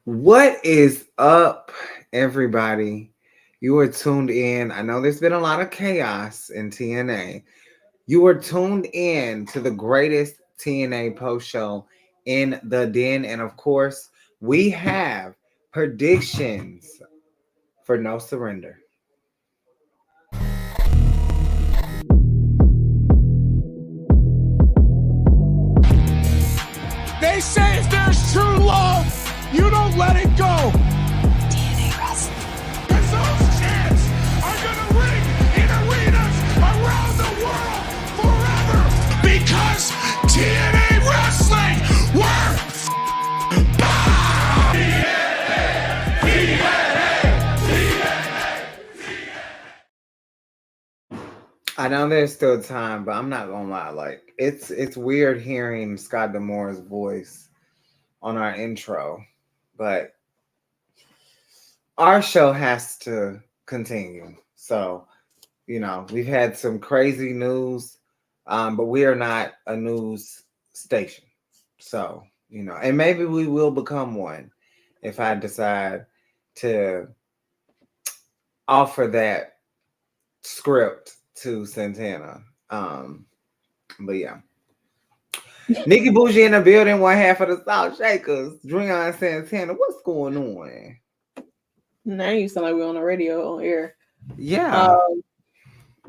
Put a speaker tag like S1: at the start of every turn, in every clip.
S1: What is up, everybody? You are tuned in. I know there's been a lot of chaos in TNA. You are tuned in to the greatest TNA post show in the den. And of course, we have predictions for No Surrender.
S2: They say if there's true love, you don't let it go. Because those chants are going to ring in arenas around the world forever. Because TNA Wrestling, we're
S1: I know there's still time, but I'm not gonna lie. Like it's weird hearing Scott Demore's voice on our intro, but our show has to continue. So, we've had some crazy news, but we are not a news station. So, and maybe we will become one if I decide to offer that script to Santana. But yeah. Nikki Bougie in the building, one half of the South Shakers. Dreon Santana, what's going on?
S3: Now you sound like we're on the radio on air.
S1: Yeah.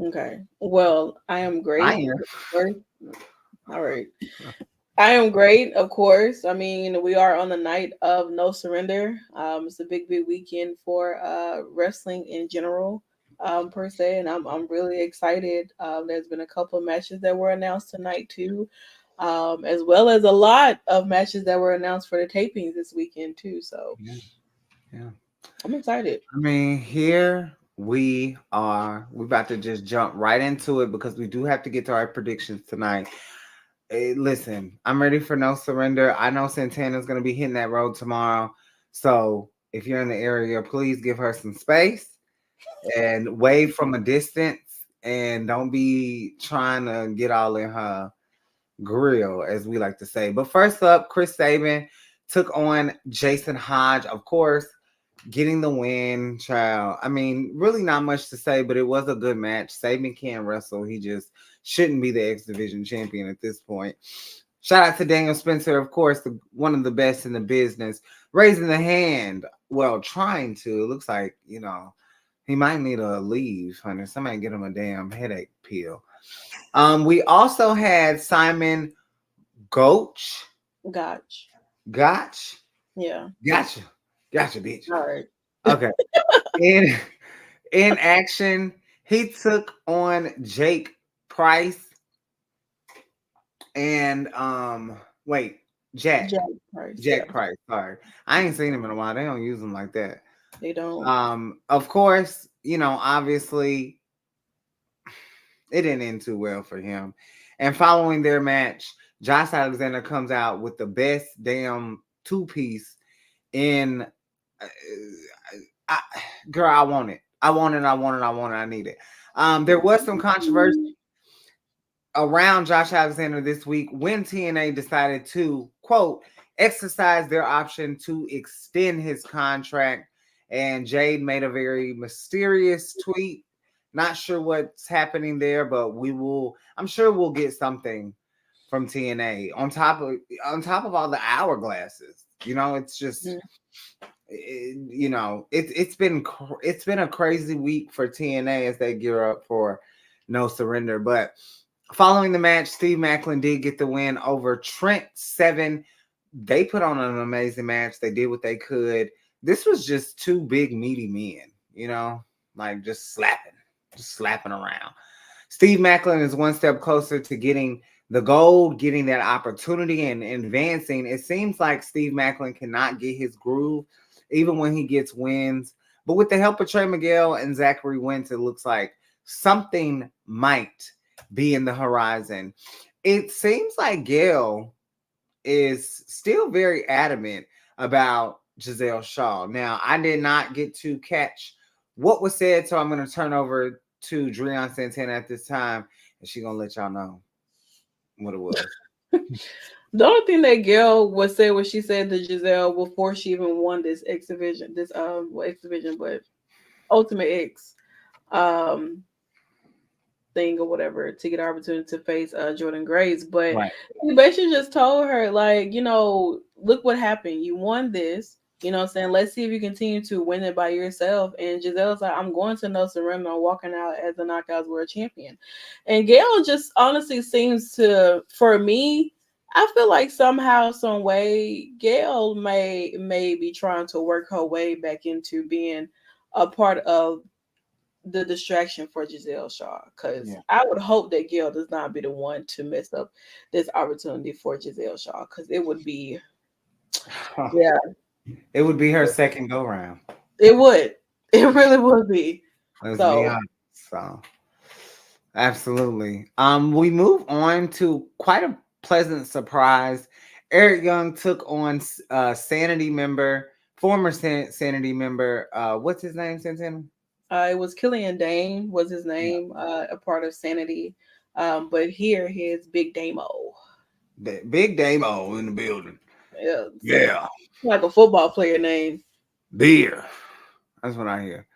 S3: Okay. Well, I am great.
S1: I am.
S3: All right. I am great, of course. I mean, we are on the night of No Surrender. It's a big weekend for wrestling in general, per se, and I'm really excited. There's been a couple of matches that were announced tonight too, as well as a lot of matches that were announced for the tapings this weekend too. So,
S1: yeah.
S3: I'm excited.
S1: I mean, here we are. We're about to just jump right into it because we do have to get to our predictions tonight. Hey, listen, I'm ready for No Surrender. I know Santana's going to be hitting that road tomorrow. So if you're in the area, please give her some space and wave from a distance and don't be trying to get all in her grill, as we like to say. But first up, Chris Sabin took on Jason Hodge. Of course, getting the win, child. I mean, really not much to say, but it was a good match. Sabin can wrestle. He just shouldn't be the X Division champion at this point. Shout out to Daniel Spencer, of course, one of the best in the business, raising the hand. Well, trying to. It looks like, he might need a leave, honey. Somebody get him a damn headache pill. We also had Simon Gotch.
S3: Gotch. Yeah.
S1: Gotcha, bitch.
S3: All right.
S1: Okay. in action, he took on Jake Price and Jack
S3: Price.
S1: Jack Price. Sorry, I ain't seen him in a while. They don't use him like that.
S3: They don't.
S1: Of course, obviously, it didn't end too well for him. And following their match, Josh Alexander comes out with the best damn two-piece in. Girl, I want it. I need it. There was some controversy around Josh Alexander this week when TNA decided to, quote, exercise their option to extend his contract. And Jade made a very mysterious tweet. Not sure what's happening there, but I'm sure we'll get something from TNA on top of all the hourglasses. It's just it's been a crazy week for TNA as they gear up for No Surrender. But following the match, Steve Maclin did get the win over Trent Seven. They put on an amazing match. They did what they could. This was just two big meaty men, like just slapping around. Steve Maclin is one step closer to getting the gold, getting that opportunity and advancing. It seems like Steve Maclin cannot get his groove even when he gets wins. But with the help of Trey Miguel and Zachary Wentz, it looks like something might be in the horizon. It seems like Gail is still very adamant about Giselle Shaw. Now, I did not get to catch what was said, so I'm going to turn over to Dreon Santana at this time, and she's going to let y'all know what it was.
S3: The only thing that Gail would say what she said to Giselle before she even won this exhibition, this well, exhibition, but Ultimate X um thing or whatever to get an opportunity to face Jordan Grace. But
S1: Right.
S3: he basically just told her, like, look what happened. You won this. You know what I'm saying? Let's see if you continue to win it by yourself. And Giselle's like, I'm going to no surrender. I'm walking out as the Knockouts World Champion. And Gail just honestly seems to, for me, I feel like somehow, some way, Gail may be trying to work her way back into being a part of the distraction for Giselle Shaw, because
S1: Yeah.
S3: I would hope that Gail does not be the one to mess up this opportunity for Giselle Shaw, because it would be, yeah,
S1: It would be her second go round.
S3: it would, it really would be.
S1: Let's be
S3: So,
S1: honest. So absolutely. We move on to quite a pleasant surprise. Eric Young took on Sanity member, former Sanity member. What's his name, Santana?
S3: it was Killian Dane was his
S1: Yeah.
S3: name, a part of Sanity, but here he's Big Damo.
S1: Big Damo in the building.
S3: Yeah,
S1: Yeah.
S3: like a football player name.
S1: Beer. That's what I hear.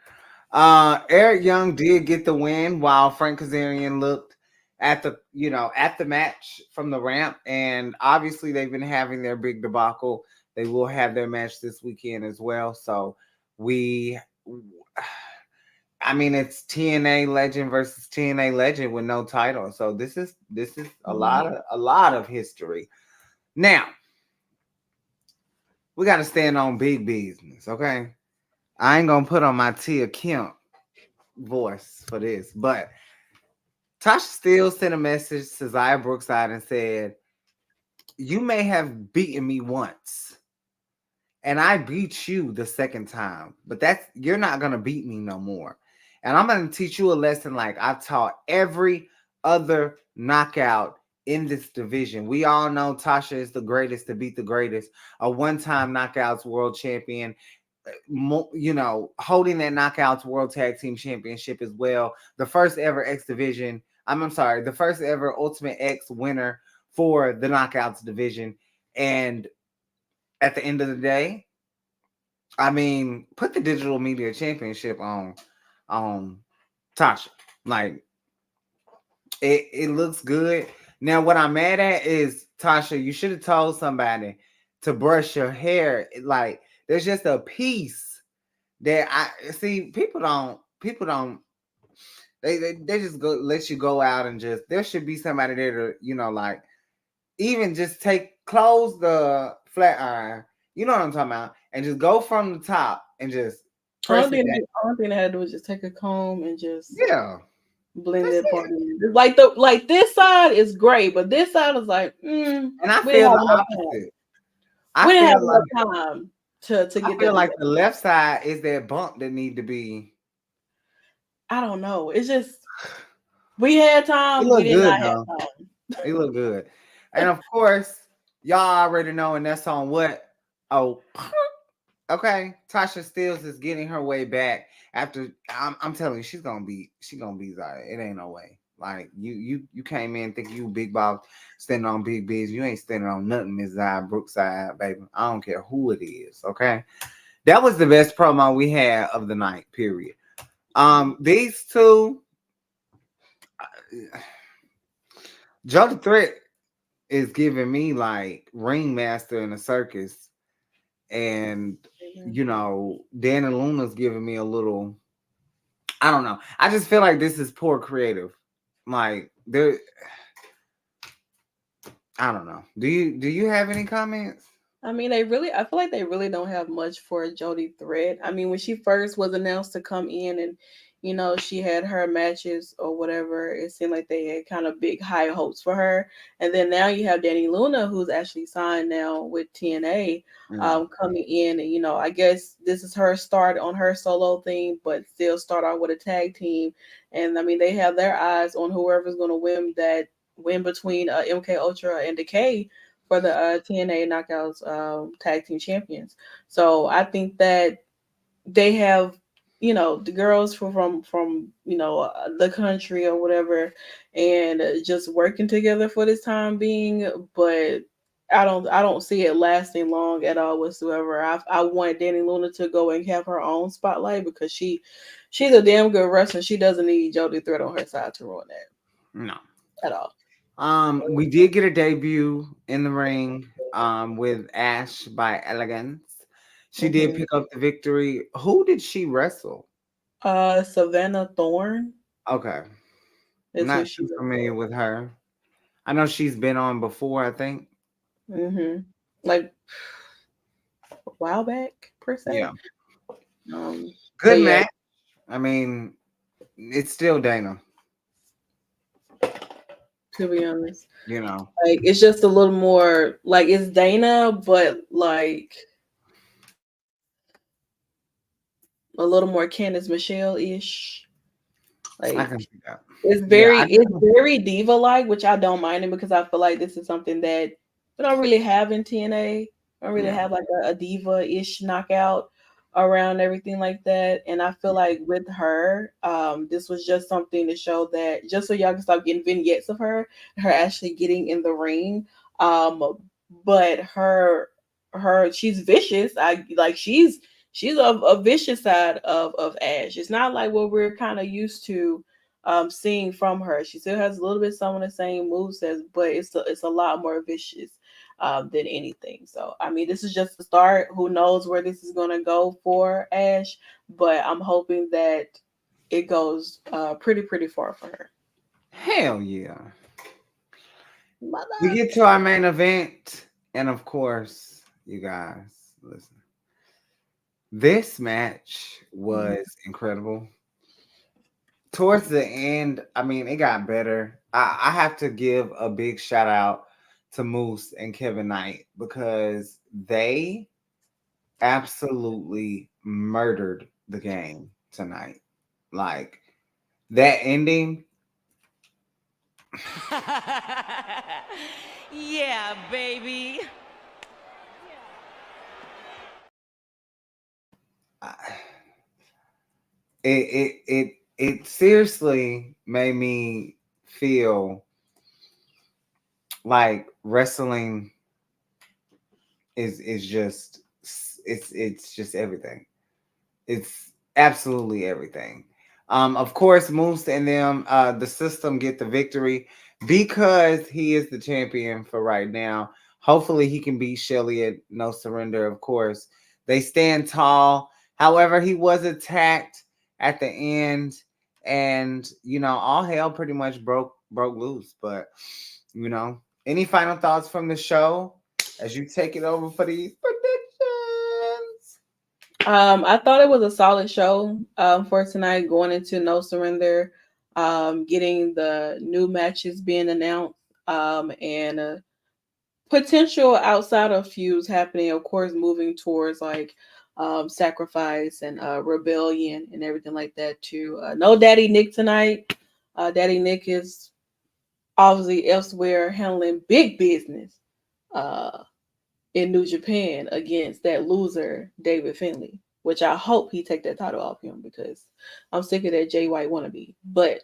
S1: Eric Young did get the win while Frank Kazarian looked at the match from the ramp, and obviously they've been having their big debacle. They will have their match this weekend as well. So we, I mean, it's TNA Legend versus TNA Legend with no title. So this is a lot of history. Now we got to stand on big business, okay? I ain't gonna put on my Tia Kemp voice for this, but Tasha still sent a message to Zaya Brookside and said, "You may have beaten me once, and I beat you the second time, but you're not gonna beat me no more. And I'm gonna teach you a lesson like I've taught every other knockout in this division. We all know Tasha is the greatest to beat the greatest, a one-time knockouts world champion, holding that Knockouts World Tag Team Championship as well. The first ever X Division. I'm sorry, the first ever Ultimate X winner for the Knockouts division. And at the end of the day, I mean, put the Digital Media Championship on Tasha. Like it looks good. Now, what I'm mad at is Tasha. You should have told somebody to brush your hair. Like there's just a piece that I see. People don't they just go let you go out and just there should be somebody there to like even just close the flat iron, you know what I'm talking about, and just go from the top and just press it back.
S3: Only thing I had to do was just take a comb and just
S1: Yeah,
S3: blend
S1: that's
S3: it part
S1: it.
S3: in. Like this side is great, but this side is like,
S1: And I
S3: we didn't
S1: feel
S3: have
S1: the
S3: enough time.
S1: opposite. I
S3: We didn't have
S1: feel like
S3: enough time to
S1: I
S3: get
S1: feel
S3: that
S1: like
S3: together.
S1: the left side is that bump that need to be.
S3: I don't know. It's just we had
S1: It
S3: time. We
S1: look
S3: did
S1: good
S3: not have
S1: though.
S3: time.
S1: It look good, and of course, y'all already know, and that's on what. Oh, okay. Tasha Steeles is getting her way back after. I'm telling you, she's gonna be Zaya. It ain't no way. Like you came in thinking you big boss standing on big biz. You ain't standing on nothing, Miss Zaya Brookside, baby. I don't care who it is. Okay, that was the best promo we had of the night. Period. These two, Joe the Threat is giving me like ringmaster in a circus, and Dan and Luna's giving me a little. I don't know. I just feel like this is poor creative. Like there, I don't know. Do you have any comments?
S3: I mean, I feel like they really don't have much for Jody Thread. I mean, when she first was announced to come in and, she had her matches or whatever, it seemed like they had kind of big high hopes for her. And then now you have Danny Luna, who's actually signed now with TNA,
S1: Mm.
S3: coming in. And, I guess this is her start on her solo thing, but still start out with a tag team. And I mean, they have their eyes on whoever's going to win between MK Ultra and Decay for the TNA Knockouts Tag Team Champions. So I think that they have, the girls from the country or whatever, and just working together for this time being. But I don't see it lasting long at all whatsoever. I want Danny Luna to go and have her own spotlight because she's a damn good wrestler. She doesn't need Jody Threat on her side to ruin
S1: No.
S3: that at all.
S1: We did get a debut in the ring with Ash by Elegance. She did
S3: Hmm.
S1: pick up the victory. Who did she wrestle?
S3: Savannah Thorne
S1: Okay. I'm
S3: is who
S1: not
S3: she
S1: too familiar
S3: was.
S1: with her. I know she's been on before, I think.
S3: Like a while back per se.
S1: Yeah.
S3: Um,
S1: Good
S3: but yeah,
S1: match. I mean, it's still Dana,
S3: to be honest,
S1: you know.
S3: like it's just a little more like it's Dana, but like a little more Candice Michelle ish.
S1: I
S3: Like
S1: can see that.
S3: it's
S1: Yeah,
S3: very
S1: I
S3: it's
S1: do.
S3: very diva like, which I don't mind it because I feel like this is something that we don't really have in TNA. We don't really
S1: Yeah.
S3: have like a diva ish knockout around everything like that. And I feel like with her, this was just something to show that just so y'all can stop getting vignettes of her actually getting in the ring. But she's vicious. I like she's a vicious side of Ash. It's not like what we're kind of used to seeing from her. She still has a little bit some of the same movesets, but it's a lot more vicious than anything. So I mean, this is just the start. Who knows where this is gonna go for Ash? But I'm hoping that it goes pretty far for her.
S1: Hell yeah. We
S3: Mother.
S1: get to our main event, and of course, you guys, listen. This match
S3: Mhm.
S1: was incredible. Towards the end, I mean, it got better. I have to give a big shout out to Moose and Kevin Knight because they absolutely murdered the game tonight. Like that ending,
S4: Yeah, baby.
S1: I- it seriously made me feel like wrestling is just it's just everything. It's absolutely everything. Of course, Moose and them, the system get the victory because he is the champion for right now. Hopefully, he can beat Shelly at No Surrender. Of course, they stand tall. However, he was attacked at the end, and all hell pretty much broke loose. But any final thoughts from the show as you take it over for these predictions?
S3: I thought it was a solid show for tonight, going into No Surrender, getting the new matches being announced, and potential outside of feuds happening, of course, moving towards like sacrifice and rebellion and everything like that too. No Daddy Nick tonight. Daddy Nick is obviously elsewhere handling big business uh, in New Japan against that loser David Finley, which I hope he take that title off him because I'm sick of that Jay White wannabe. But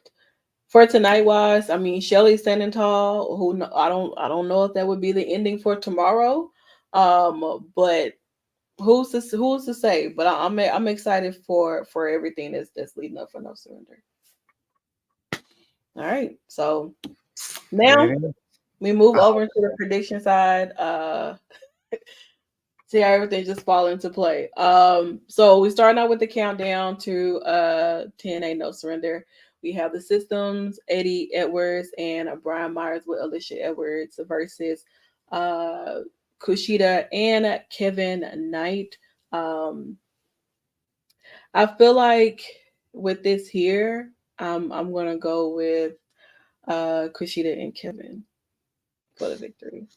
S3: for tonight wise, I mean Shelly standing tall. I don't know if that would be the ending for tomorrow, but who's to say? But I'm excited for everything that's leading up for No Surrender. All right, so now
S1: There it is.
S3: we move
S1: I
S3: over
S1: hope
S3: into the prediction side. See how everything just fall into play. So we starting out with the countdown to TNA No Surrender. We have the systems, Eddie Edwards and Brian Myers with Alicia Edwards versus uh Kushida and Kevin Knight. Um I feel like with this here, I'm gonna go with Kushida and Kevin for the victory.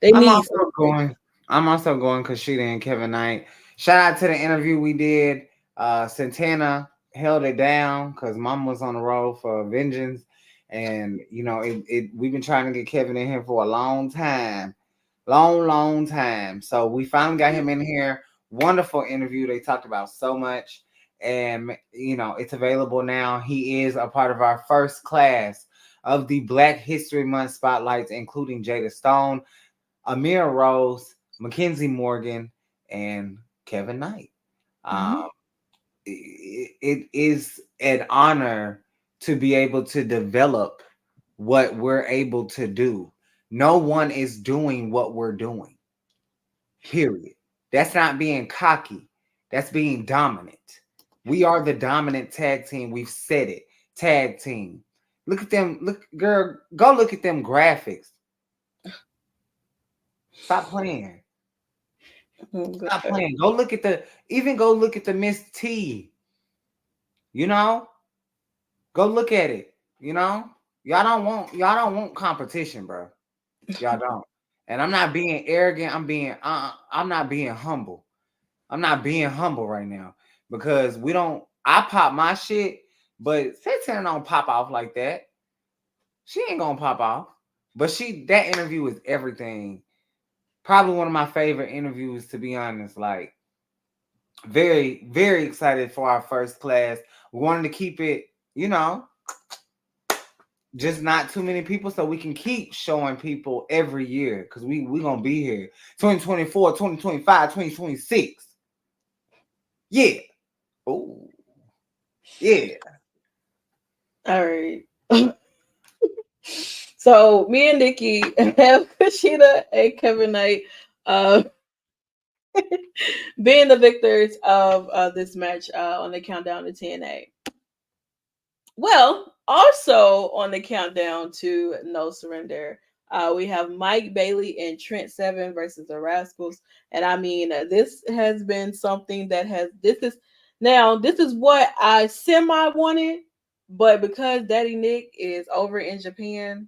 S3: They
S1: I'm
S3: need
S1: also
S3: something.
S1: going. I'm also going Kushida and Kevin Knight. Shout out to the interview we did. Santana held it down because Mom was on the road for vengeance, and we've been trying to get Kevin in here for a long time, long time. So we finally got him in here. Wonderful interview. They talked about so much, and it's available now. He is a part of our first class of the Black History Month spotlights, including Jada Stone. Amir Rose, Mackenzie Morgan, and Kevin Knight.
S3: Mhm.
S1: Um, it is an honor to be able to develop what we're able to do. No one is doing what we're doing. Period. That's not being cocky. That's being dominant. We are the dominant tag team. We've said it. Tag team. Look at them. Look, girl, go look at them graphics. Stop playing.
S3: Oh,
S1: Stop
S3: God.
S1: playing. Go look at go look at the Miss T. You know? Go look at it. You know? Y'all don't want competition, bro. Y'all don't. And I'm not being arrogant. I'm not being humble. I'm not being humble right now because we don't. I pop my shit, but Satan don't pop off like that. She ain't gonna pop off. But that interview is everything. Probably one of my favorite interviews, to be honest. Like very, very excited for our first class. We wanted to keep it, just not too many people so we can keep showing people every year because we gonna be here 2024, 2025, 2026. Yeah. Oh, yeah.
S3: All right. So me and Nikki have Kushida and Kevin Knight uh, being the victors of this match on the countdown to TNA. Well, also on the countdown to No Surrender, we have Mike Bailey and Trent Seven versus the Rascals. And I mean, this has been something that this is what I semi wanted, but because Daddy Nick is over in Japan,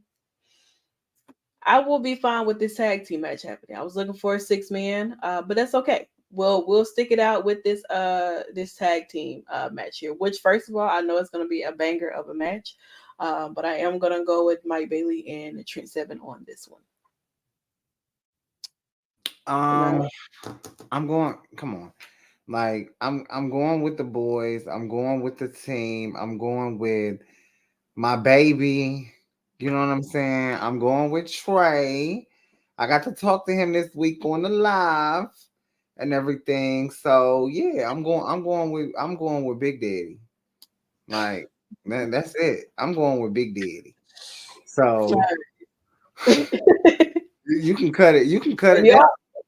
S3: I will be fine with this tag team match happening. I was looking for a 6-man, but that's okay. We'll stick it out with this tag team match here. Which, first of all, I know it's going to be a banger of a match, but I am going to go with Mike Bailey and Trent Seven on this one.
S1: I'm going. Come on, like I'm going with the boys. I'm going with the team. I'm going with my baby. You know what I'm saying? I'm going with Trey. I got to talk to him this week on the live and everything. So yeah, I'm going with Big Daddy. Like man, that's it. I'm going with Big Daddy. So you can cut it. You can cut
S3: If
S1: it down.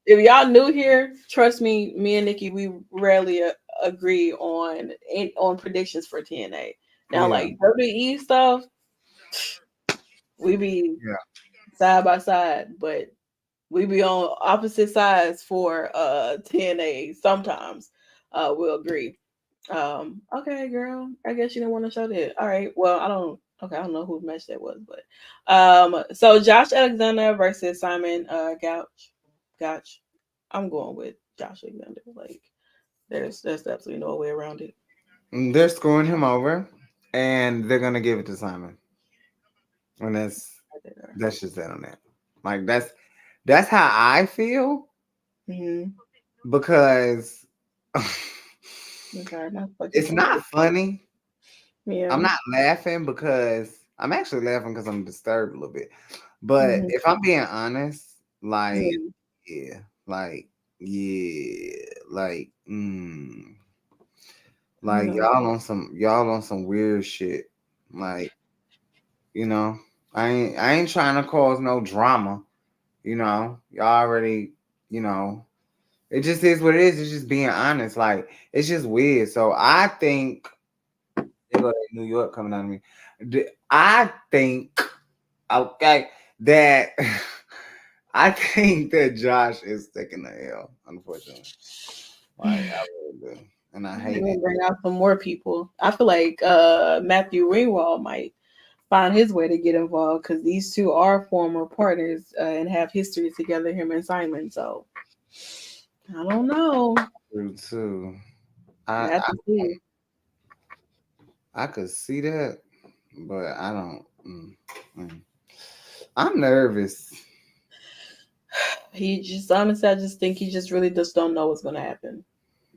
S3: y'all new here, trust me, me and Nikki, we rarely agree on predictions for TNA. Now,
S1: Yeah,
S3: like WWE stuff, we be
S1: yeah.
S3: side by side, but we be on opposite sides for TNA. Sometimes we'll agree. Okay, girl. I guess you didn't want to show that. All right. Well, I don't. Okay, I don't know whose match that was, but so Josh Alexander versus Simon Gouch. I'm going with Josh Alexander. Like, there's absolutely no way around it.
S1: They're screwing him over, and they're gonna give it to Simon. And that's just that on that. Like that's how I feel
S3: Mm-hmm.
S1: because
S3: Okay, not fucking
S1: it's not funny.
S3: yeah.
S1: I'm not laughing because I'm actually laughing because I'm disturbed a little bit. But
S3: Mm-hmm.
S1: if I'm being honest, like
S3: Mm-hmm.
S1: yeah, like yeah, like like
S3: Mm-hmm.
S1: y'all on some weird shit. Like I ain't trying to cause no drama. Y'all already, you know, it just is what it is. It's just being honest. Like it's just weird. So I think they go to New York coming out of me. I think okay that I think that Josh is taking the L, unfortunately. Like I really do. And I hate
S3: We'll
S1: it.
S3: bring out some more people. I feel like Matthew Ringwald might find his way to get involved because these two are former partners and have history together, him and Simon. So I don't know.
S1: True too.
S3: We
S1: I,
S3: have to see.
S1: I could see that, but I don't. Mm. I'm nervous.
S3: He just honestly, I just think he just really just don't know what's gonna happen.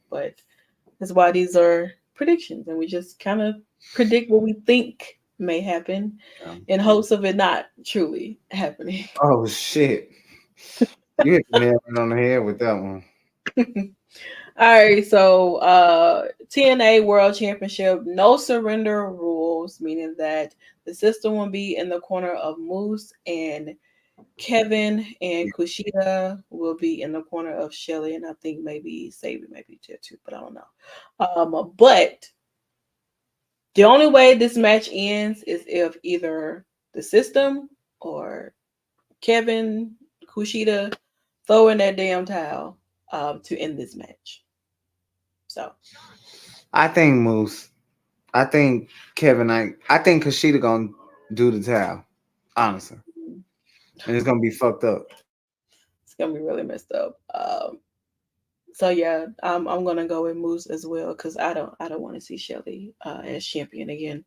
S3: But that's why these are predictions, and we just kind of predict what we think may happen
S1: Yeah.
S3: in hopes of it not truly happening.
S1: Oh shit! You hit the nail right on the head with that one.
S3: All right, so TNA World Championship, no surrender rules, meaning that the system will be in the corner of Moose and Kevin, and Kushida will be in the corner of Shelly, and I think maybe Sabi maybe there too, but I don't know. But the only way this match ends is if either the system or Kevin, Kushida throw in that damn towel to end this match. So
S1: I think Moose. I think Kevin. I think Kushida gonna do the towel. Honestly, and it's gonna be fucked up.
S3: it's gonna be really messed up. So yeah, I'm gonna go with Moose as well because I don't want to see Shelly as champion again.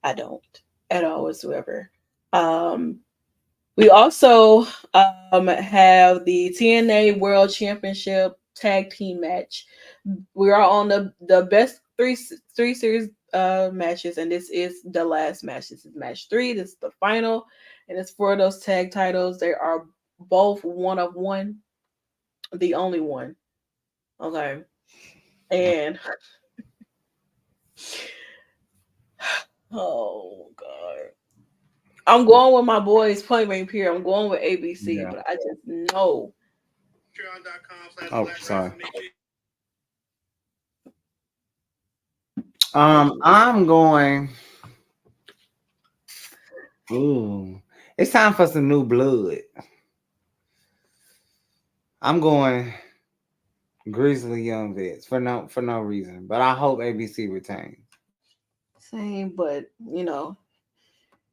S3: I don't at all whatsoever. Um, we also have the TNA World Championship Tag Team match. We are on the best three series matches, and this is the last match. This is match 3. This is the final, and it's for those tag titles. They are both one of one, the only one. Okay, and oh god, I'm going with my boys Point Blank Pier. I'm going with ABC,
S1: Yeah.
S3: but I just know.
S1: Oh, sorry. I'm going. Ooh, it's time for some new blood. I'm going Grizzly Young Vets for no reason, but I hope ABC retains.
S3: Same, but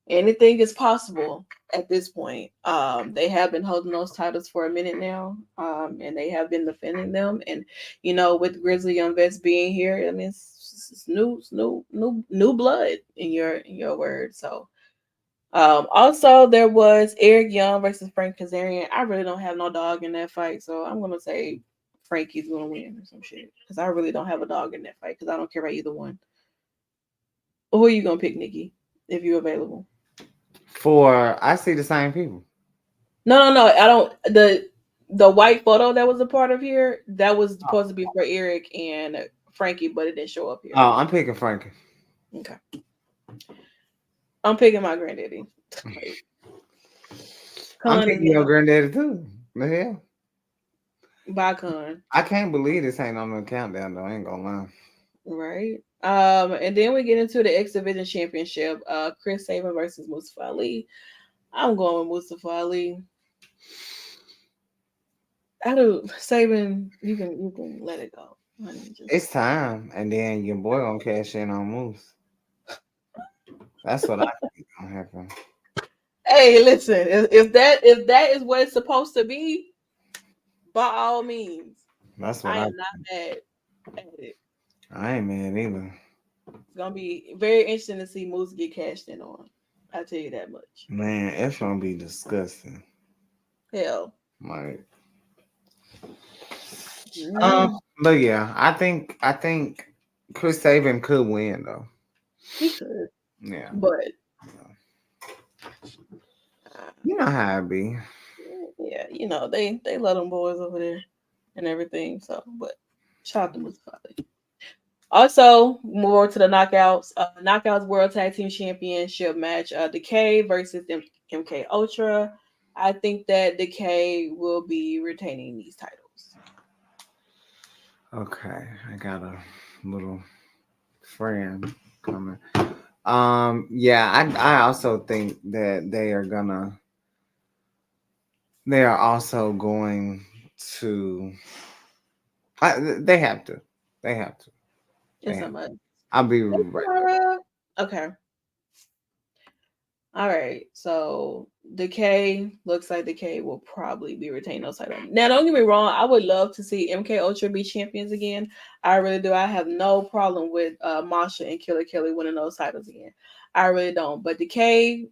S3: anything is possible at this point. They have been holding those titles for a minute now, and they have been defending them. And with Grizzly Young Vets being here, I mean, it's new blood in your word. So, also there was Eric Young versus Frank Kazarian. I really don't have no dog in that fight, so I'm gonna say Frankie's gonna win or some shit because I really don't have a dog in that fight because I don't care about either one. Who are you gonna pick, Nikki, if you're available?
S1: I see the same people.
S3: No. I don't. The white photo that was a part of here that was supposed to be for Eric and Frankie, but it didn't show up here.
S1: Oh, I'm picking Frankie.
S3: Okay, I'm picking my granddaddy.
S1: I'm
S3: Con and
S1: picking your
S3: them.
S1: granddaddy too. The hell?
S3: Bye, Con.
S1: I can't believe this ain't on the countdown though. I ain't gonna lie.
S3: Right. And then we get into the X Division Championship. Chris Sabin versus Mustafa Ali. I'm going with Mustafa Ali. I do Sabin. You can let it go. Honey,
S1: It's
S3: just
S1: time, and then your boy gonna cash in on Moose. That's what I think gonna happen.
S3: hey, listen. If that is what it's supposed to be, by all means,
S1: That's what
S3: I
S1: I.
S3: am not mad at it.
S1: I ain't mad either.
S3: It's gonna be very interesting to see Moose get cashed in on. I tell you that much.
S1: Man, it's gonna be disgusting.
S3: Hell,
S1: Like,
S3: mm,
S1: but yeah, I think Chris Sabin could win though.
S3: he could,
S1: Yeah,
S3: but uh,
S1: you know how it be.
S3: yeah, they let them boys over there and everything. So, but shout out to Moose Fale. Also, more to the knockouts. Knockouts World Tag Team Championship match. Decay versus MK Ultra. I think that Decay will be retaining these titles.
S1: Okay, I got a little friend coming. Yeah, I also think that they are also going to. They have to. They have to. They
S3: It's a
S1: have.
S3: must.
S1: I'll be right there.
S3: Okay. All right. So Decay looks like Decay will probably be retaining those titles. Now, don't get me wrong. I would love to see MK Ultra be champions again. I really do. I have no problem with Masha and Killer Kelly winning those titles again. I really don't. But Decay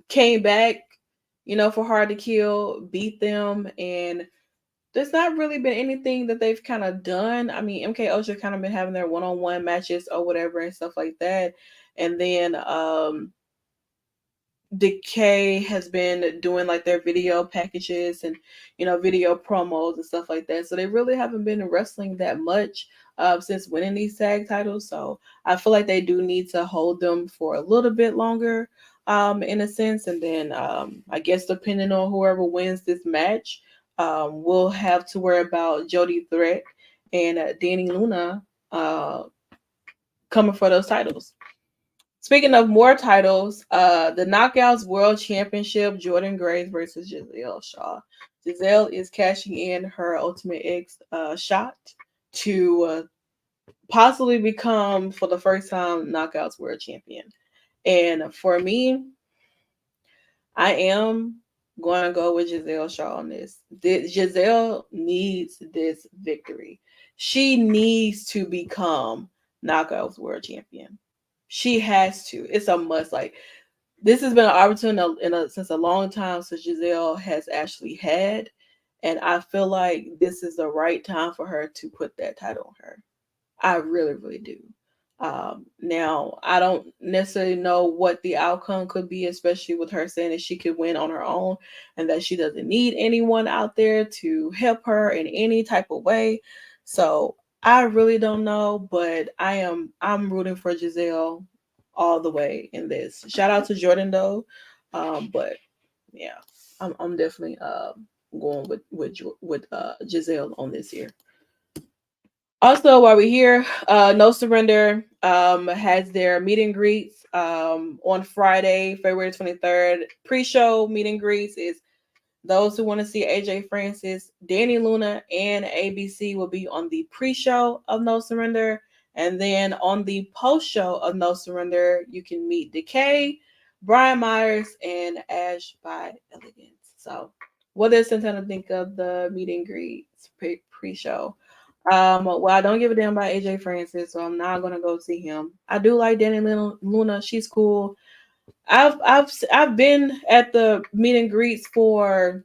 S3: came back, for Hard to Kill, beat them, and there's not really been anything that they've kind of done. I mean, MK Ultra kind of been having their one-on-one matches or whatever and stuff like that. And then Decay has been doing like their video packages and video promos and stuff like that. So they really haven't been wrestling that much since winning these tag titles. So I feel like they do need to hold them for a little bit longer, in a sense. And then I guess depending on whoever wins this match, we'll have to worry about Jody Threat and Danny Luna coming for those titles. Speaking of more titles, the Knockouts World Championship, Jordan Grace versus Giselle Shaw. Giselle is cashing in her Ultimate X shot to possibly become, for the first time, Knockouts World Champion. And for me, I am going to go with Giselle Shaw on this. Giselle needs this victory. She needs to become Knockouts World Champion. She has to. It's a must. Like, this has been an opportunity since a long time since Giselle has actually had, and I feel like this is the right time for her to put that title on her. I really, really do. Now, I don't necessarily know what the outcome could be, especially with her saying that she could win on her own and that she doesn't need anyone out there to help her in any type of way. So I really don't know, but I'm rooting for Giselle all the way in this. Shout out to Jordan though, but yeah, I'm definitely going with Giselle on this here. Also, while we're here, No Surrender has their meet and greets on Friday, February 23rd. Pre-show meet and greets is those who want to see AJ Francis, Danny Luna, and ABC will be on the pre-show of No Surrender. And then on the post-show of No Surrender, you can meet Decay, Brian Myers, and Ash by Elegance. So what does Santana think of the meet and greets pre-show? Well, I don't give a damn about AJ Francis, so I'm not gonna go see him. I do like Danny Luna. She's cool. I've been at the meet and greets for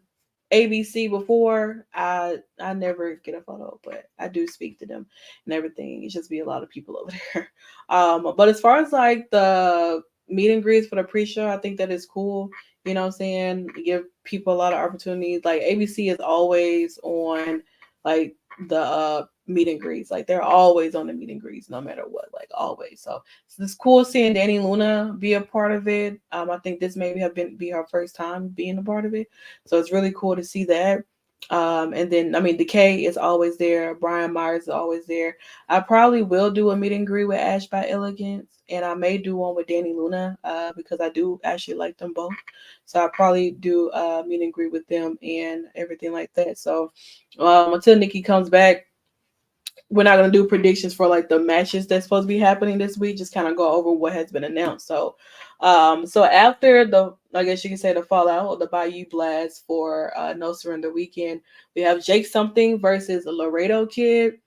S3: ABC before. I never get a photo, but I do speak to them and everything. It just be a lot of people over there. But as far as like the meet and greets for the pre-show, I think that is cool. You know what I'm saying? Give people a lot of opportunities. Like ABC is always on like the meet and greets. Like they're always on the meet and greets, no matter what. Like always. So it's cool seeing Danny Luna be a part of it. I think this maybe be her first time being a part of it. So it's really cool to see that. And then I mean Decay is always there. Brian Myers is always there. I probably will do a meet and greet with Ash by Elegance, and I may do one with Danny Luna because I do actually like them both. So I probably do meet and greet with them and everything like that. So until Nikki comes back, we're not going to do predictions for like the matches that's supposed to be happening this week. Just kind of go over what has been announced. So after I guess you can say the fallout or the Bayou Blast for No Surrender weekend, we have Jake Something versus Laredo Kid.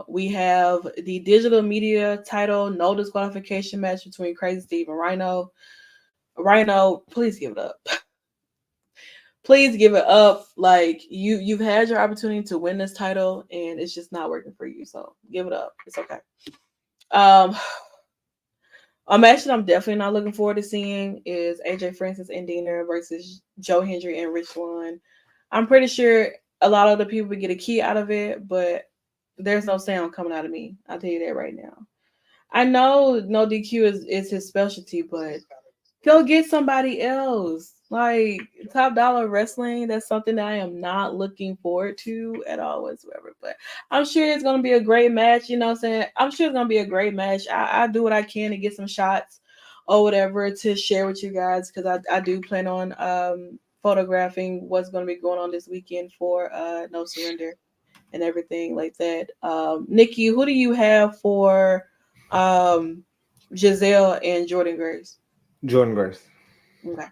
S3: We have the digital media title no disqualification match between Crazy Steve and Rhino. Rhino, please give it up. Please give it up. Like you've had your opportunity to win this title and it's just not working for you. So give it up. It's okay. A match that I'm definitely not looking forward to seeing is AJ Francis and Dina versus Joe Hendry and Rich Swann. I'm pretty sure a lot of the people would get a key out of it, but there's no sound coming out of me. I'll tell you that right now. I know no DQ is his specialty, but go get somebody else. Like Top Dollar Wrestling, that's something that I am not looking forward to at all whatsoever. But I'm sure it's gonna be a great match. You know what I'm saying? I'm sure it's gonna be a great match. I do what I can to get some shots or whatever to share with you guys because I do plan on photographing what's gonna be going on this weekend for No Surrender and everything like that. Nikki, who do you have for Giselle and Jordan Grace?
S1: Jordan Grace.
S3: Okay.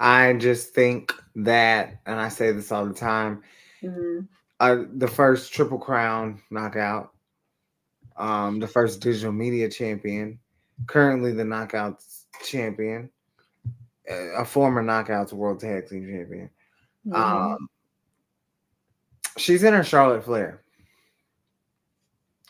S1: I just think that, and I say this all the time,
S3: Mm-hmm.
S1: the first Triple Crown knockout, the first digital media champion, currently the Knockouts champion, a former Knockouts World Tag Team champion.
S3: Mm-hmm.
S1: She's in her Charlotte Flair,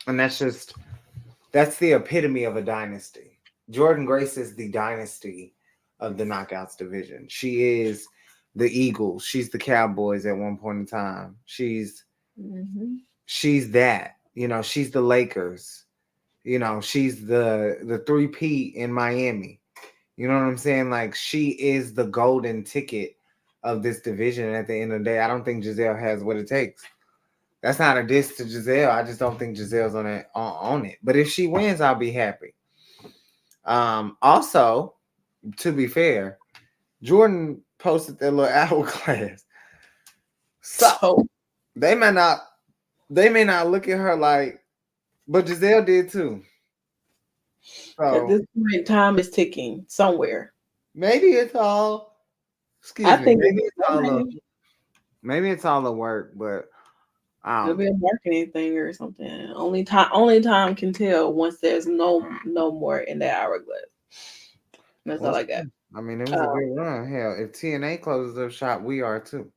S1: and that's the epitome of a dynasty. Jordan Grace is the dynasty of the Knockouts division. She is the Eagles. She's the Cowboys at one point in time. She's that. She's the Lakers. She's the 3P in Miami. You know what I'm saying? Like, she is the golden ticket of this division. And at the end of the day, I don't think Giselle has what it takes. That's not a diss to Giselle. I just don't think Giselle's on it. But if she wins, I'll be happy. Also, to be fair, Jordan posted that little hourglass. So they may not look at her like, but Giselle did too.
S3: At
S1: So
S3: this point, time is ticking somewhere.
S1: maybe it's all.
S3: I think
S1: maybe it's all the work, but
S3: it'll be a marketing thing or something. Only time can tell once there's no more in that hourglass. That's all I got.
S1: I mean, it was a good run. Hell, if TNA closes up shop, we are too.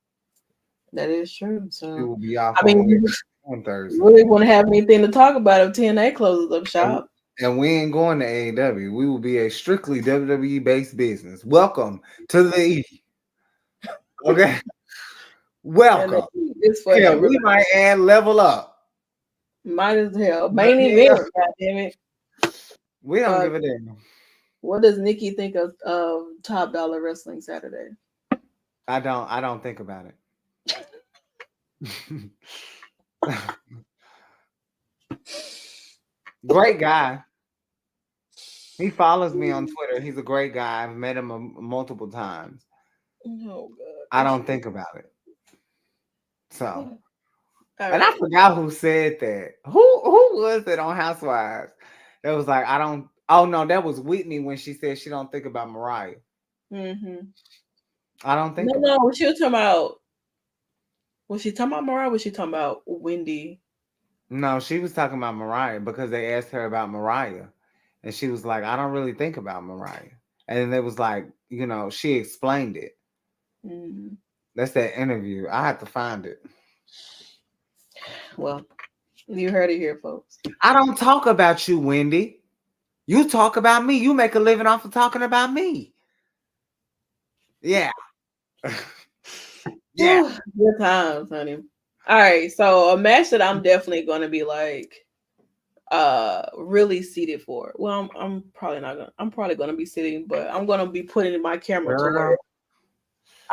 S3: That is true.
S1: We
S3: So
S1: will be off.
S3: I mean,
S1: on Thursday.
S3: you really want to have anything to talk about if TNA closes up shop?
S1: And we ain't going to AEW. We will be a strictly WWE based business. Welcome to the E. Okay. Welcome. Yeah, we might add level up.
S3: Might as well. Main event, goddammit.
S1: We don't give a damn.
S3: What does Nikki think of Top Dollar Wrestling Saturday?
S1: I don't think about it. Great guy. He follows me on Twitter. He's a great guy. I've met him multiple times.
S3: Oh God.
S1: I don't think about it. So, and I forgot who said that. Who was it on Housewives? That was like, I don't. Oh no, that was Whitney when she said she don't think about Mariah.
S3: Mm-hmm.
S1: I don't think.
S3: No, what she was talking about? Was she talking about Mariah? Was she talking about Wendy?
S1: No, she was talking about Mariah because they asked her about Mariah, and she was like, I don't really think about Mariah. And then it was like, she explained it.
S3: Mm-hmm.
S1: That's that interview. I have to find it.
S3: Well, you heard it here, folks.
S1: I don't talk about you, Wendy. You talk about me. You make a living off of talking about me. Yeah. Yeah.
S3: Good times, honey. All right. So a match that I'm definitely going to be like really seated for. Well, I'm probably going to be sitting, but I'm going to be putting my camera to work.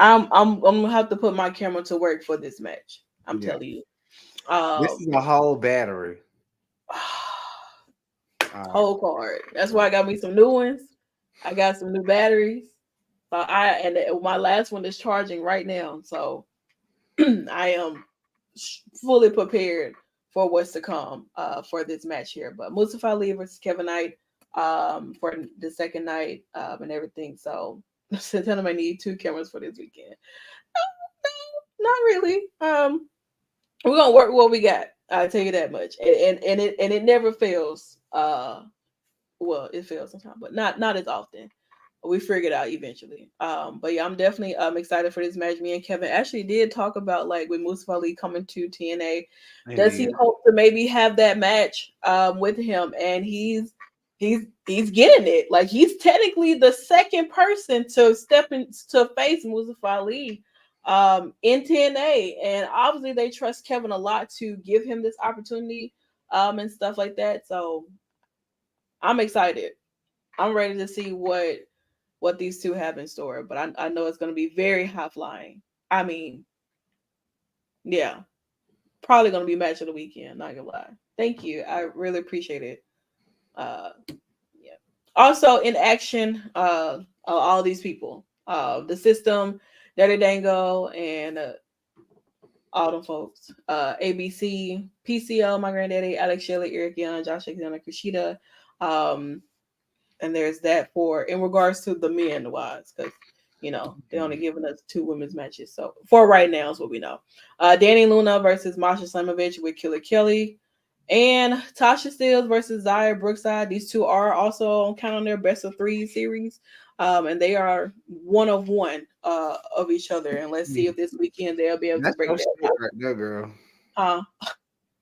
S3: I'm gonna have to put my camera to work for this match. I'm telling you.
S1: This is a whole battery.
S3: Whole card. That's why I got me some new ones. I got some new batteries. And my last one is charging right now. So I am fully prepared for what's to come for this match here. But Mustafa Ali versus Kevin Knight for the second night and everything. So tell them I need 2 cameras for this weekend. No, not really. We're gonna work what we got. I'll tell you that much. And it never fails. Well, it fails sometimes, but not as often. We figure it out eventually. But yeah, I'm definitely excited for this match. Me and Kevin actually did talk about like with Mustafa Ali coming to TNA. Does he hope to maybe have that match with him? And he's getting it. Like he's technically the second person to step in to face Mustafa Ali in TNA, and obviously they trust Kevin a lot to give him this opportunity and stuff like that. So I'm excited. I'm ready to see what these two have in store, but I know it's going to be very high flying. I mean, yeah, probably going to be match of the weekend. Not gonna lie. Thank you. I really appreciate it. Yeah. Also in action, all these people, the system, Dirty Dango, and all them folks, ABC, PCL, my granddaddy, Alex Shelley, Eric Young, Josh Alexander, Kushida, and there's that for in regards to the men wise, because they're only giving us 2 women's matches. So for right now is what we know. Danny Luna versus Masha Slamovich with Killer Kelly. And Tasha Steelz versus Zaya Brookside. These two are also on count on their best of 3 series. And they are 1 of 1 of each other. And let's see if this weekend they'll be able to break that
S1: shit right there, girl.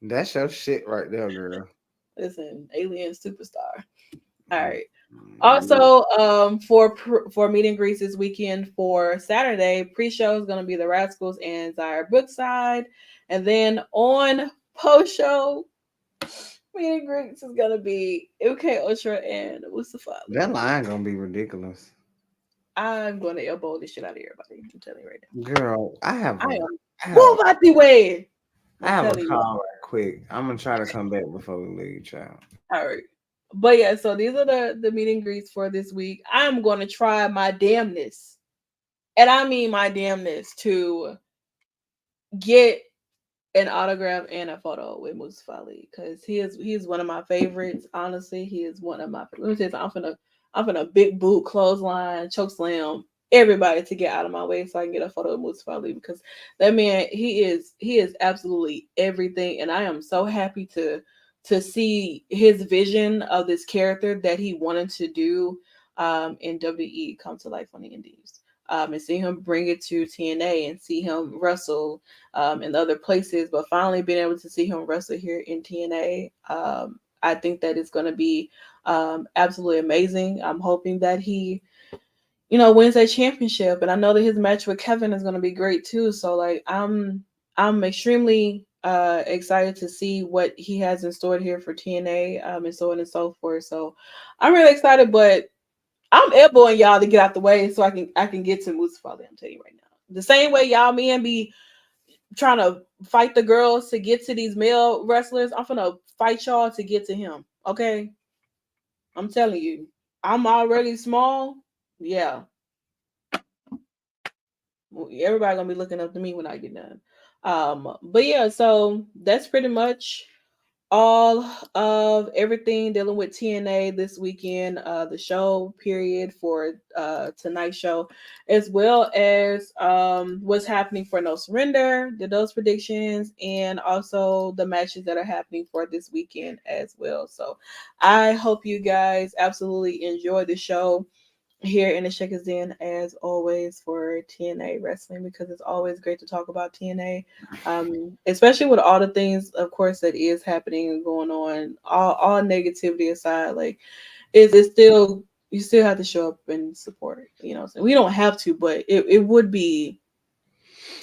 S1: That's your shit right there, girl.
S3: Listen, alien superstar. All right. Also, for meet and greets this weekend for Saturday, pre-show is going to be the Rascals and Zaire Brookside, and then on post-show meet and greets is going to be MK Ultra and Mustafa Ali.
S1: That line gonna be ridiculous.
S3: I'm going to elbow this shit out of everybody. I'm telling you right
S1: Girl,
S3: now. I am
S1: I have a
S3: move out the way.
S1: I
S3: I'm
S1: have a
S3: telling you.
S1: call right quick. I'm gonna try to come back before we leave, child.
S3: All right. But yeah, so these are the meet and greets for this week. I'm going to try my damnness, and I mean my damnness, to get an autograph and a photo with Mustafa Ali because he is one of my favorites. Honestly, he is one of my. Let me tell you, I'm finna big boot, clothesline, choke slam everybody to get out of my way so I can get a photo with Mustafa Ali because that man, he is absolutely everything, and I am so happy to see his vision of this character that he wanted to do in WWE come to life on the Indies. And see him bring it to TNA and see him wrestle in other places, but finally being able to see him wrestle here in TNA, I think that it's going to be absolutely amazing. I'm hoping that he, wins that championship, and I know that his match with Kevin is going to be great too. So like, I'm extremely excited to see what he has in store here for TNA, and so on and so forth. So I'm really excited, but I'm elbowing y'all to get out the way so I can get to Mustafa Ali. I'm telling you right now. The same way y'all men be trying to fight the girls to get to these male wrestlers, I'm gonna fight y'all to get to him. Okay, I'm telling you, I'm already small. Yeah, everybody gonna be looking up to me when I get done. But yeah, so that's pretty much all of everything dealing with TNA this weekend, the show period for tonight's show, as well as what's happening for No Surrender, those predictions, and also the matches that are happening for this weekend as well. So I hope you guys absolutely enjoy the show here in the Shakkas Den as always for TNA wrestling because it's always great to talk about TNA, especially with all the things, of course, that is happening and going on. All negativity aside, like it's still you still have to show up and support. So we don't have to, but it would be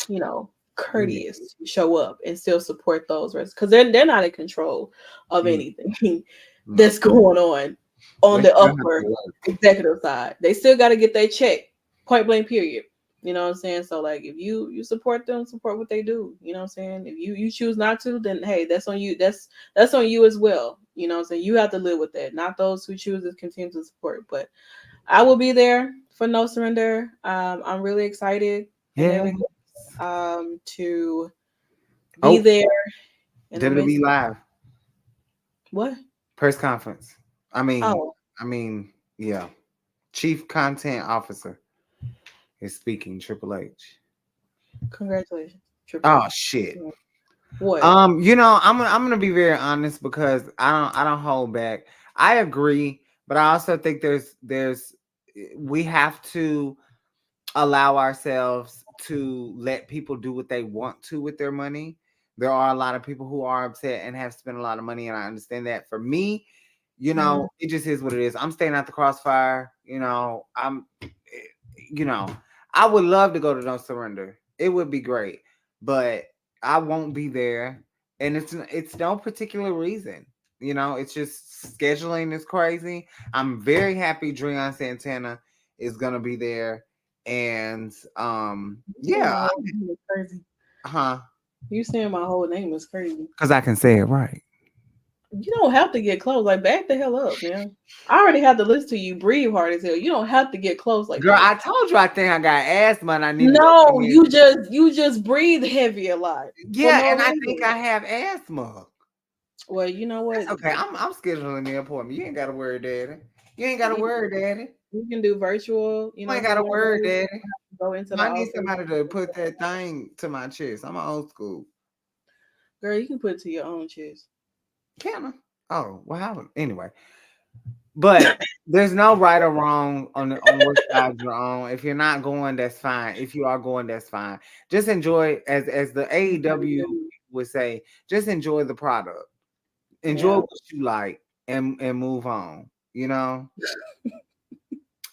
S1: Yeah.
S3: courteous to show up and still support those wrestlers because they're not in control of
S1: Mm,
S3: anything
S1: no.
S3: that's going on
S1: They
S3: the
S1: still have to
S3: upper
S1: work.
S3: executive side. They still got to get their check, point blank, period. You know what I'm saying? So like, if you support them, support what they do. You know what I'm saying? If you choose not to, then hey, that's on you. That's on you as well. You know what I'm saying? You have to live with that, not those who choose to continue to support. But I will be there for No Surrender. I'm really excited and
S1: Yeah.
S3: everything to be
S1: Oh,
S3: there in the
S1: WWE
S3: midst.
S1: Live
S3: What?
S1: press conference. I mean,
S3: Oh,
S1: I mean, yeah. Chief Content Officer is speaking. Triple H.
S3: congratulations, Triple
S1: Oh
S3: H.
S1: shit.
S3: What?
S1: I'm gonna be very honest because I don't hold back. I agree, but I also think there's we have to allow ourselves to let people do what they want to with their money. There are a lot of people who are upset and have spent a lot of money, and I understand that. For me,
S3: Mhm.
S1: it just is what it is. I'm staying out the crossfire. You know, I would love to go to No Surrender. It would be great, but I won't be there, and it's no particular reason. It's just scheduling is crazy. I'm very happy Dreon Santana is gonna be there, and
S3: Saying
S1: yeah,
S3: my whole name is crazy.
S1: huh?
S3: You saying my whole name is crazy.
S1: Because I can say it right.
S3: You don't have to get close. Like back the hell up, man. I already have to listen to you breathe hard as hell. You don't have to get close like
S1: Girl,
S3: that.
S1: I told you I think I got asthma and I need to go
S3: No,
S1: see
S3: you just breathe heavy a lot for
S1: Yeah,
S3: no
S1: and I think
S3: reason.
S1: I have asthma.
S3: Well, you know what?
S1: That's okay. I'm scheduling the appointment. You ain't gotta worry, Daddy. You ain't gotta worry, Daddy.
S3: You can do virtual.
S1: You ain't
S3: So
S1: gotta
S3: you don't
S1: worry,
S3: really
S1: Daddy.
S3: go into the
S1: I need
S3: office.
S1: somebody to put that thing to my chest. I'm old school.
S3: Girl, you can put it to your own chest.
S1: Can I? Oh, well, anyway. But there's no right or wrong on what side you're on. If you're not going, that's fine. If you are going, that's fine. Just enjoy, as the AEW would say, just enjoy the product. Enjoy
S3: Yeah.
S1: what you like and move on. You know,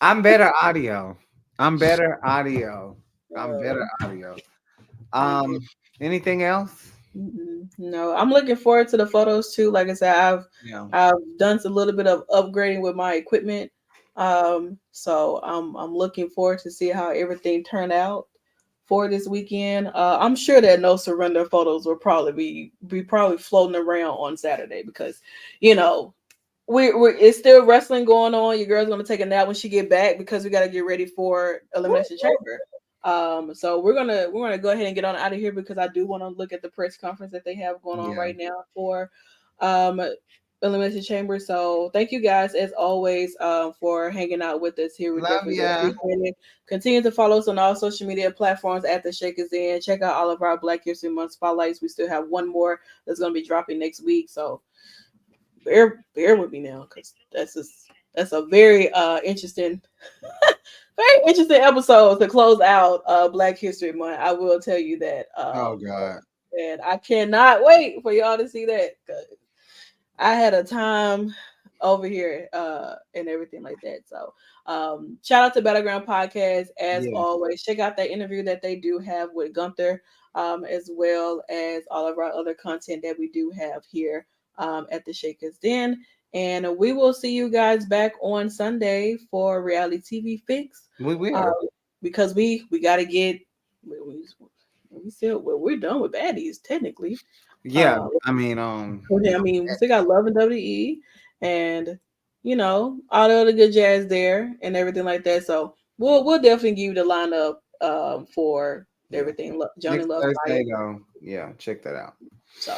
S1: I'm better audio. I'm better audio. I'm better audio.
S3: Thank you.
S1: Um, anything else?
S3: No, I'm looking forward to the photos too. Like I said,
S1: Yeah.
S3: I've done a little bit of upgrading with my equipment. So I'm looking forward to see how everything turned out for this weekend. I'm sure that no surrender photos will probably be probably floating around on Saturday because, you know, we're it's still wrestling going on. Your girl's gonna take a nap when she get back because we gotta get ready for Elimination Chamber. So we're gonna go ahead and get on out of here because I do want to look at the press conference that they have going on
S1: Yeah.
S3: right now for um Elimination Chamber. So thank you guys as always for hanging out with us here. We
S1: Love
S3: definitely
S1: ya.
S3: appreciate it. Continue to follow us on all social media platforms at the Shakkas Den. Check out all of our Black History Month spotlights. We still have one more that's gonna be dropping next week. So bear with me now because that's a very interesting very interesting episode to close out Black History Month. I will tell you that.
S1: Oh God.
S3: And I cannot wait for y'all to see that. 'Cause I had a time over here and everything like that. So shout out to Battleground Podcast as
S1: Yeah.
S3: always. Check out that interview that they do have with Gunther, as well as all of our other content that we do have here at the Shakkas Den. And we will see you guys back on Sunday for Reality TV Fix.
S1: We will.
S3: Because we gotta get we still we're done with baddies technically.
S1: Yeah.
S3: I
S1: I
S3: mean, we still got Love and WE, and all the other good jazz there and everything like that. So we'll definitely give you the lineup for
S1: yeah.
S3: everything. Johnny
S1: Next
S3: Love
S1: Thursday
S3: Fire.
S1: though. Yeah, check that out.
S3: So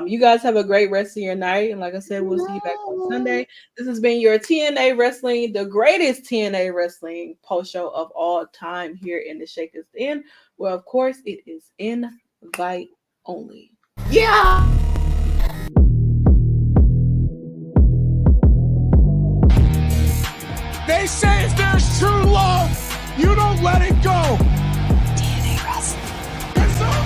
S3: you guys have a great rest of your night, and like I said, we'll see you back on Sunday. This has been your TNA Wrestling, the greatest TNA Wrestling post show of all time here in the Shakers Den. Well, of course, it is invite only.
S1: Yeah.
S2: They say if there's true love, you don't let it go.